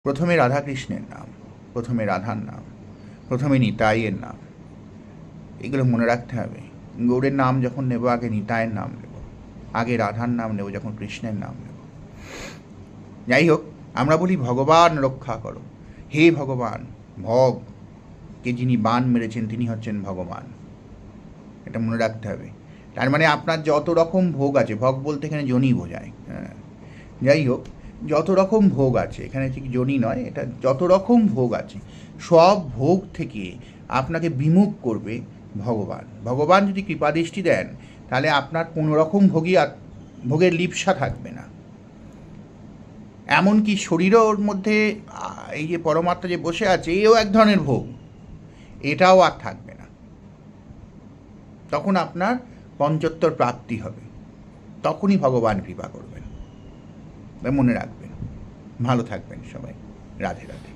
প্রথমে রাধাকৃষ্ণের নাম, প্রথমে রাধার নাম, প্রথমে নিতাইয়ের নাম, এগুলো মনে রাখতে হবে। গৌরের নাম যখন নেব আগে নিতাইয়ের নাম নেব, আগে রাধার নাম নেব, যখন কৃষ্ণের নাম নেব। যাই হোক, আমরা বলি ভগবান রক্ষা করো, হে ভগবান। কে যিনি বান মেরেছেন তিনি হচ্ছেন ভগবান, এটা মনে রাখতে হবে। তার মানে আপনার যত রকম ভোগ আছে, ভোগ বলতে এখানে জনি বোঝায়, হ্যাঁ, যাই হোক, যত রকম ভোগ আছে, এখানে ঠিক জনি নয়, এটা যত রকম ভোগ আছে সব ভোগ থেকে আপনাকে বিমুখ করবে ভগবান। ভগবান যদি কৃপাদৃষ্টি দেন তাহলে আপনার কোনো রকম ভোগের লিপ্সা থাকবে না। এমনকি শরীরও ওর মধ্যে এই যে পরমাত্মা যে বসে আছে, এও এক ধরনের ভোগ, এটাও আর থাকবে না। তখন আপনার পঞ্চত্তর প্রাপ্তি হবে, তখনই ভগবান কৃপা করবেন। মনে রাখবেন। ভালো থাকবেন সবাই। রাধে রাধে।